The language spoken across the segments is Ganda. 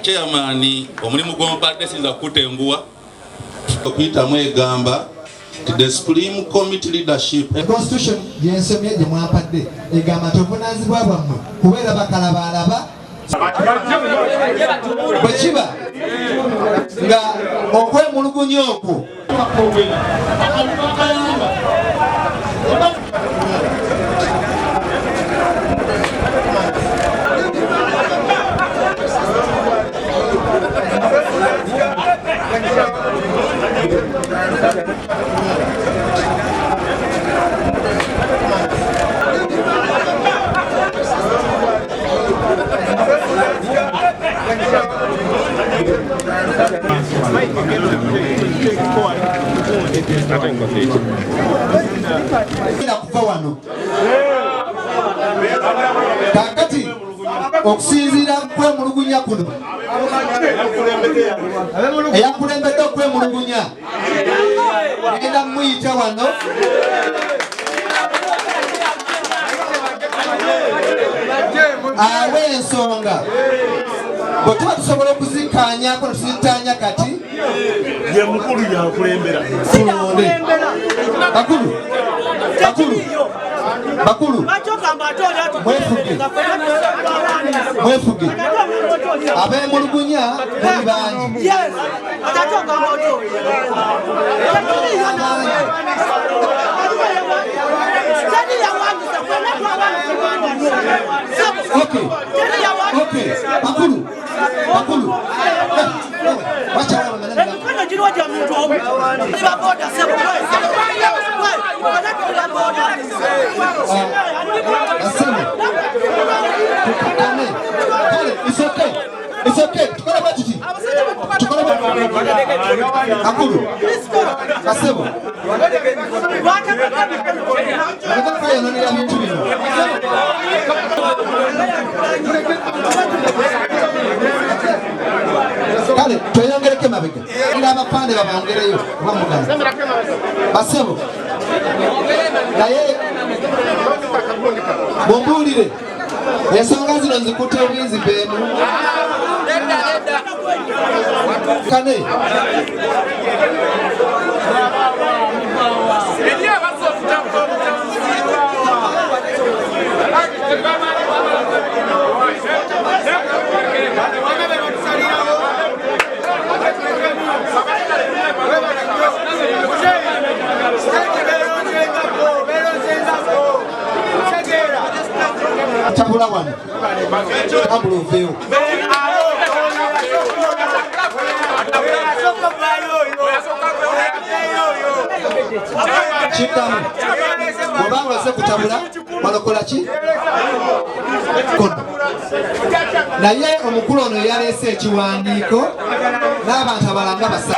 Chairman omulimu gw'ompadde sinza kutenguwa okuyita mwegamba the Supreme Committee leadership. The Constitution yensemye gye mwampadde egamba tovunaanyizibwa bwammwe kubeera bakalabalaba bwe kiba nga okwemulugunya okwo kuva wano kakati okusinziira kwemulugunya kuno eyakulembedde okwemulugunya genda muyita wano awe ensonga bwe tuba tusobola okuzikkaanyako netuzitaanya kati ye mukulu yakulembera tulonde bakulu mwefuge abemulugunya bali bangi bakulu it's okay. Tukora batiti. Akulu. Kasebo. Kaya nani ya mtu bino. Kale, tuyongereke mabega. Ila abapande babongereyo bamugana. Kasebo. Naye bombulire. Yesanga zino nzikutte obuyinzi benu. Kane. Tabula wano. Tabula oveo. Chikamu. Mwabangu wase kutabula. Walokola chi? Kono. Na ye omukulu ono yalese ekiwandiiko n'abantu abalanga basa.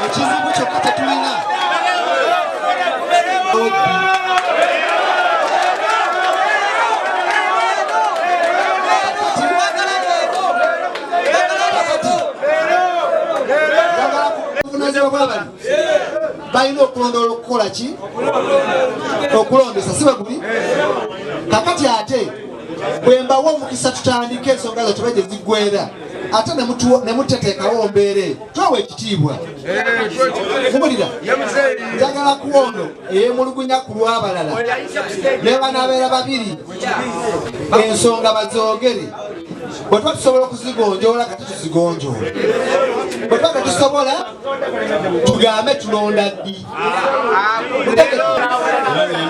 Ekizibu kyokka tetulina. Balina okulondola okukola ki? Okulondesa si baguli? Kakati ate bwe mbawa omukisa tutandika ensonga zo tebajje ziggwera ate ne muteteekawo mbeere twawa ekitiibwa. Mubulira njagala ku ono eyeemulugunya ku lw'abalala ne banaabeera babiri ensonga bazoogere. Bwe tuba tusobola okuzigonjoola kati tuzigonjoola. Bwe tuba tetusobola tugambe tulonda ddi.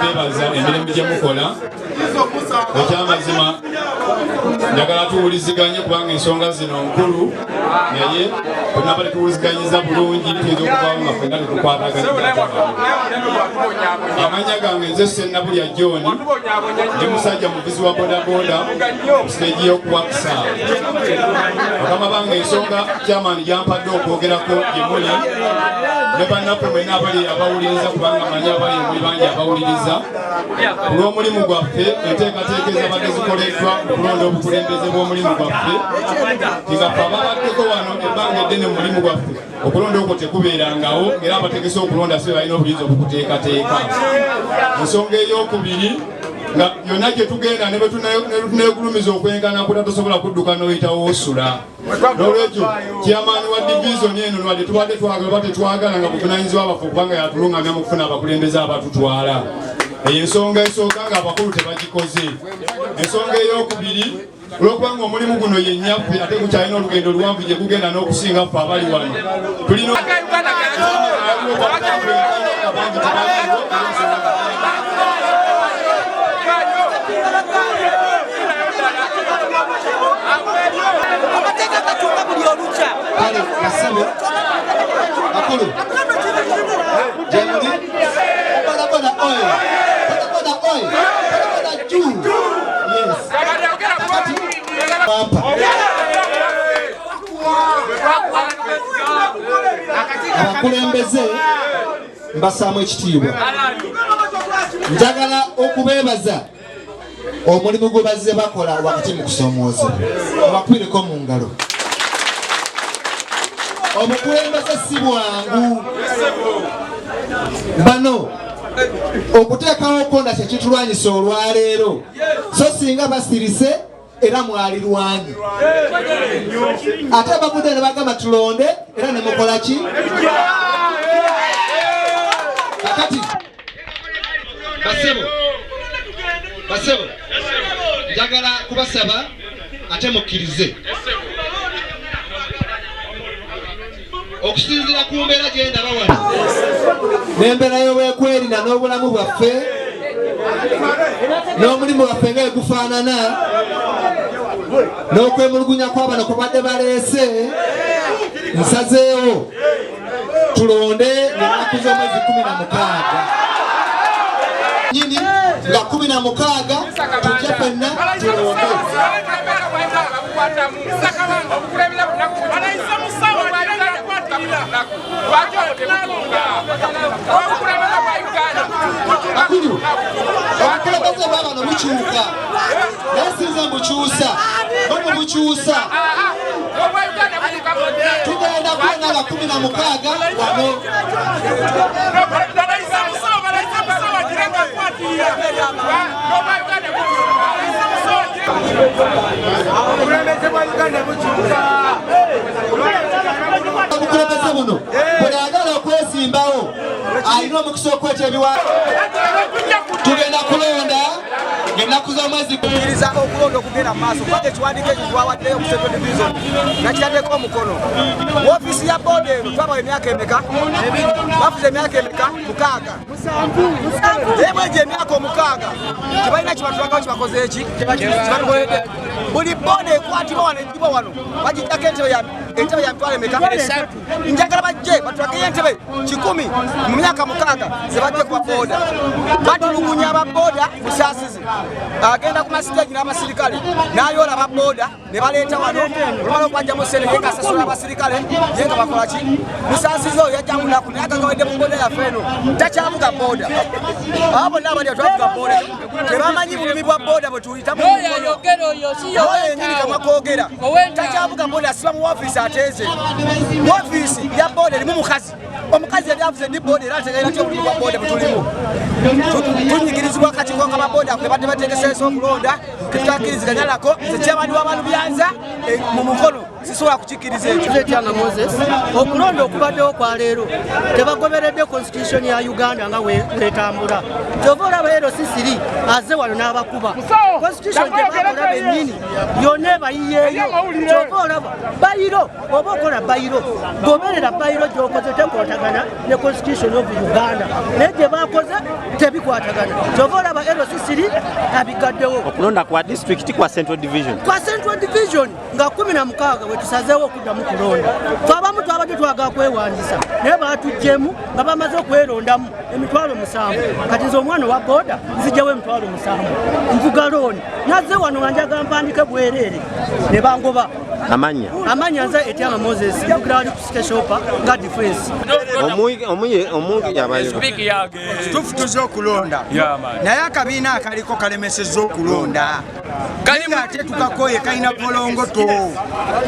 Mbebaza emirimu gye mukola ekyamazima njagala tuwuliziganye kubanga ensonga zino nkulu naye fenna bali tuwuliziganyiza bulungi tuyinza okuvaawo nga fenna tetukwataganya. Amanya gange nze Sennabulya John ndi musajja muvuzi wa bodaboda ku siteegi y'okuwakisa. Bakama bange ensonga chairman yampadde okwogerako gye muli ne bannaku mwena abali abawuliriza kubanga manyi abali muli bangi abawuliriza olw'omulimu gwaffe enteekateeka ezabadde zikoleddwa okulonda obukulembeze bw'omulimu gwaffe tigaffe ababaddeko wano ebbanga eddene mu mulimu gwaffe okulonda okwo tekubeerangawo era abategese okulonda si balina obuyinza obukuteekateeka. Ensonga ey'okubiri nga yonna gye tugenda ne tuneegulumiza okwenkana kuta tosobola kudduka n'oyitawo osula. N'olwekyo kyamaani wa divizoni eno nwadde tubadde twagala oba tetwagala nga buvunaanyizibwa abaffe okubanga yatulungamya mu kufuna abakulembeze abatutwala. Eyo ensonga esooka ng'abakulu tebagikoze. Ensonga ey'okubiri olw'okubanga omulimu guno yennyaffe ate gukyalina olugendo luwanvu gye gugenda n'okusinga ffe abali wano tulina abakulembeze mbasaamu ekitiibwa. Njagala okubeebaza omulimu gwe bazze bakola wakati mu kusoomooza obakwireko mu ngalo. Obukulembeze si bwangu. Bano okuteekawo konda kyekitulwanyisa olwaleero so singa basirise era mwalirwanyi ate bagudde ne bagamba tulonde era ne mukola ki? Kakati basebo njagala kubasaba ate mukkirize okusinziira ku mbeera gye ndaba wano n'embeera y'obwekwerinda n'obulamu bwaffe n'omulimu waffe nga egufaanana n'okwemulugunya kw'abano kwe badde baleese nsazeewo tulonde n'ennaku z'omwezi 16 nyini nga 16 tujja ffenna tulonde. Bakulu abakulembeze baabano mukyuka naye sinze mukyusa bono mukyusa tugenda kuona aba 16 wano. Obukulembeze buno bwe yagala okwesimbawo alina omukisa okweta ebiwaayo. Tugenda kulonda ng'ennaku z'omwezi kukkiriza okulonda okugenda mu maaso kubanga ekiwandiiko ekyo twawaddeyo ku Central Division nakitaddeko omukono. Woofiisi ya booda eno twabawa emyaka emeka? Bafuze emyaka emeka? 6. Naye bwegyo emyaka 6 tebalina kibatulagawo kibakoze eki? Kibatukoledde. Buli booda ekwatibwa wano eddibwa wano bagijjako entebe ya mitwalo emeka? 3. Njagala bajje batulageyo entebe 100 mu myaka 6 ze bajje ku babooda. Batulugunya ababooda busaasizi agenda ku masiteegi n'abasirikale n'ayoola ababooda ne baleeta wano olumala okubajjamu sente ye ng'asasula abasirikale ye nga bakola ki? Musaasizi oyo yajja munaku naye agagawedde mu booda yaffe eno takyavuga booda. Abo bonna abali atwavuga booda tebamanyi bulumi bwa booda bwe tuyita mu oyo yennyini kamwa koogera takyavuga booda asiba mu woofiisi ateeze. Woofiisi ya booda erimu mukazi. Omukazi yali avuze ndi booda era ategeera ty obulumi bwa booda bwe tulimu. Tunyigirizibwa akakiiko k'amabooda kwe badde bategeseesa okulonda tetutakkiriziganya nako. Nze kyabani w'abantu byanza mu mukono sisobola kukikkiriza ekyo. Etyanga Moses okulonda okubaddewo kwa leero tebagoberedde constitution ya Uganda nga wetambula. Kyova olaba RCCR azze wano n'abakuba constitution gye bakola bennyini yonna ebayiyeeyo. Kyova olaba bayiro oba okola bayiro goberera bayiro gy'okoze tekwatagana ne constitution of Uganda naye gye bakoze tebikwatagana. Kyova olaba RCCR abigaddewo okulonda kwa district kwa Central Division nga 16 wetusazeewo okuddamu kulonda. Fe abamu twabadde twagala kwewandisa naye baatuggyemu nga bamaze okwerondamu emitwalo 7. Kati nze omwana wa booda nzigyawo emitwalo 7 nvuga looni nazze wano nga njaga mpandike bwereere ne bangoba amanya nze Etiama Moses ndugira wali ku Station nga defense tufutuze okulonda naye akabiina akaliko kalemesezza okulonda nga ate tukakoye kalina polongoto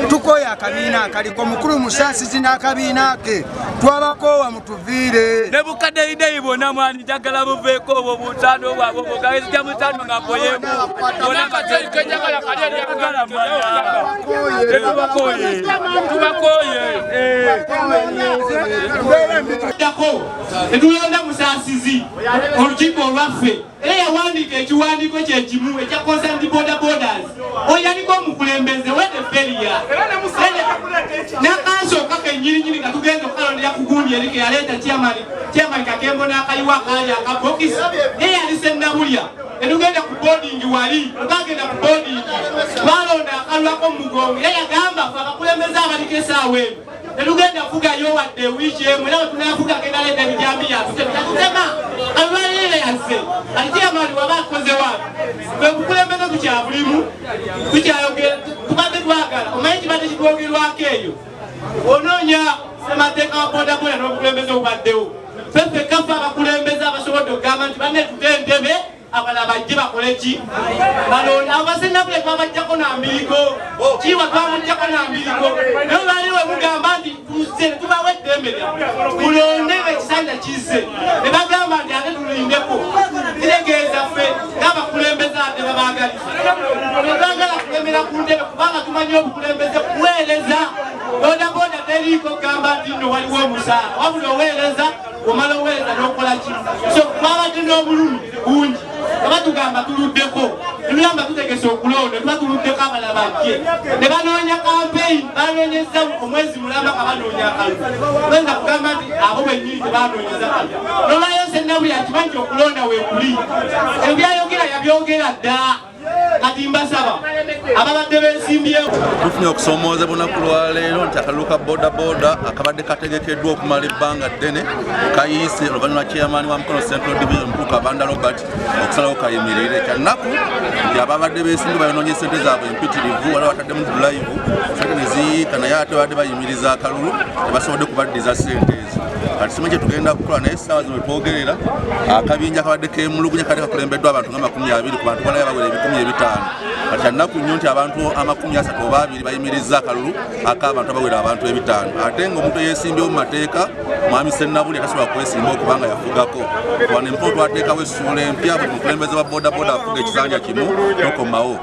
tukoye akabiina akaliko mukulu musaasizi n'akabiina ke twabakoowa mutuviire ne bukaddeyideyi bonna mwani njagala buveeko obwo butano bwabwe obugawezija mutano nga mpoyemu Etulonda musaasizi olukiiko olwaffe era yawandiika ekiwandiiko kyekimu ekya Concerned Border Borders oyaliko omukulembeze wede feriya n'akansooka kennyininyini nga tugenda okukalondera ku gundi erike yaleeta chairman Kakembo n'akayiwa akaali akabokisi naye yali Sennabulya etugenda ku boarding wali okagenda ku boarding balonda akalwako mu mugongo era yagamba fe abakulembeze abaliko essaawa eno netugenda kufugayo wadde wiiki emu era wetunafuga kendaleeta ebijambi yatutema alwalire yazze alikyamali waba akoze waabe fe bukulembeze tukyabulimu tukyayogera tubadde twagala omanyi kibadde kitwogerwako eyo onoonya ssemateeka wa bodaboda n'obukulembeze obubaddewo feffe kafa abakulembeze abasobodde okugamba nti banne tutendebe abala bajje bakoleki balonda abasennabule twabajjako nambiriko kiwa twamujjako nambiriko naye baliwe mugamba nti tuze tubawe eddembe lyaffe tulonde ekisanja kizze ne bagamba nti ate tulindeko kitegeeza ffe n'abakulembeze ate babagaliza twagala kulembera ku ntebe kubanga tumanyi obukulembeze kuweereza bodaboda teriiko kugamba nti nno waliwo omusaala wabula oweereza omala oweereza n'okolaki so twabadde n'obulumi bungi abatugamba tuluddeko tulamba tutegese okulonda tuba tuluddeko abala bajje ne banoonya campaign banoonyeza omwezi mulamba kabanoonya akalu wenga kugamba nti abo bennyini tebanoonyeza kalu nolayo Sennabulya akimanyi nti okulonda weekuli ebyayogera yabyogera dda kati mbasaba ababadde beesimbyewo tufunye okusoomooza bunaku lwaleero nti akalulu ka bodaboda akabadde kategekeddwa okumala ebbanga ddene kayiise oluvannyuma chairman wa Mukono Central Division Mukulu Kabanda Robert okusalawo kayimirire kyannaku nti ababadde beesimbye bayonoonye sente zaabwe empitirivu waliwo bataddemu live sente ne ziyiika naye ate badde bayimiriza akalulu tebasobodde kubaddiza sente ezo kati simanyi kye tugenda kukola naye essaawa zino twogera akabinja kabadde keemulugunya kati kakulembeddwa abantu nga 20 ku bantu balayo bawera 500 kati annaku nnyo nti abantu 30 oba 2 bayimiriza akalulu ak'abantu abawera abantu 5 ate ng'omuntu eyeesimbyewo mu mateeka mwami Sennabulya tasobola kwesimba okubanga yafugako wano Empondo twateekawo essuula empya buli mukulembeze wa bodaboda afuga ekisanja kimu tokomawo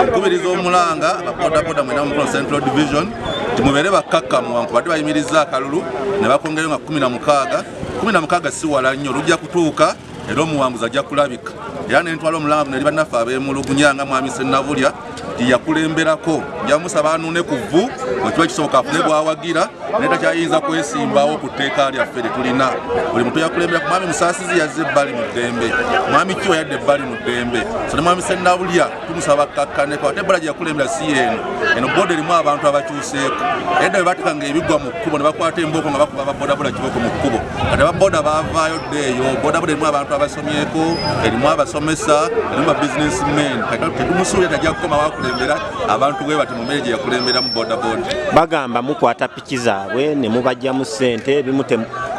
nkubiriza omulanga ababodaboda mwena mu Mukono Central Division nti mubeere bakkakkamu wankubadde bayimiriza akalulu ne bakongerayo nga 16 si wala nnyo lujja kutuuka era omuwanguzi ajja kulabika era nentwala omulanga guno eri bannaffe abeemulugunya nga mwami Sennabulya nti yakulemberako njamusaba anuune ku vvu bwekiba kisoboka afune bwawagira naye takyayinza kwesimbawo ku tteeka lyaffe lye tulina buli muntu yakulembera ku mwami Musaasizi yazze ebbali mu ddembe mwami Kiwa yadde ebbali mu ddembe so ne mwami Sennabulya tumusaba kakkaneko ate ebbala gye yakulembera si eno boda erimu abantu abakyuseeko edda bwe batekanga ebiggwa mu kkubo ne bakwata embooko nga bakuba ababodaboda kibooko mu kkubo kati ababoda baavaayo dda eyo bodaboda erimu abantu abasomyeko erimu abasomesa erimu ba businessmen kati tetumusuubira tajja kukoma wakulembera abantu bwe bati mu mmere gye yakulembera mu bodaboda bagamba mukwata piki zaabwe ne mubajjamu ssente ebimu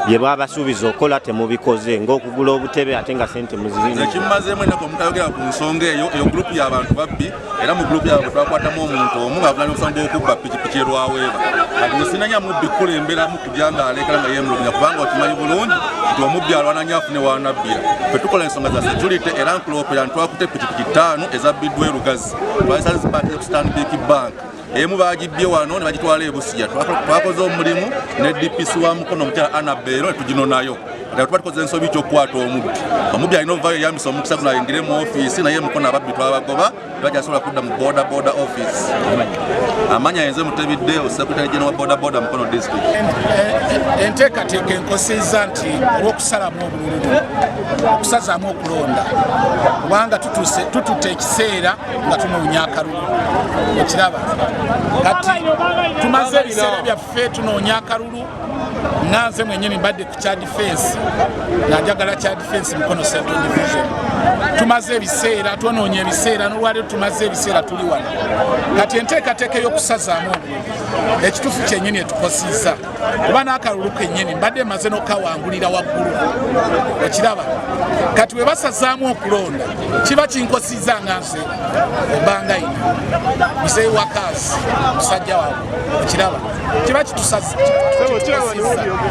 bye babasuubiza okola temubikoze ng'okugula obutebe ate nga ssente muzirina ekimmazeemu ennaku omutayogera ku nsonga eyo gurupu y'abantu babbi era mu gurupu y'abantu twakwatamu omuntu omu ng'avunanya omusango gw'okubba pikipiki erwaweeba kati nge sinanya mubbi kukulemberamu kujja ng'aleekera nga yeemulugunya kubanga okimanyi bulungi nti omubbi alwananya afune wanabbira ffe tukola ensonga za security era nkuloopera ntwakutte pikipiki 5 ezabbiddwa e Lugazi twalisa zipaatire ku Stanbic Bank emu bagibbye wano ne bagitwala e Busija twakoze omulimu ne DPC wa Mukono omukyala Annabel ne tuginonayo ate tuba tukoze ensobi ky'okukwata omubbi alina ovaayo eyambisa omukisa guno ayingire mu ofiisi naye Mukono ababbi twabagoba tebakyasobola kudda mu boda office amanya yenze mutebidde Secretary General wa boda Mukono district enteekateeka enkosezza nti olw'okusalamu obululu okusazaamu okulonda kubanga tututte ekiseera nga tunoonya akalulu okiraba kati tumaze ebiseera byaffe tunoonya akalulu nanze mwenyini mbadde ku kya defense najagala kya defense Mukono Central Division tumaze ebiseera twonoonye ebiseera n'olwaleero tumaze ebiseera tuli wano kati enteekateeka y'okusazaamu ekituufu kyennyini etukosizza kuba n'akalulu kennyini mbadde maze n'okawangulira waggulu okiraba kati we basazaamu okulonda kiba kinkosizza nga nze obanga ina muzeeyi wakazi musajja waabwe okiraba kiba kitusazizza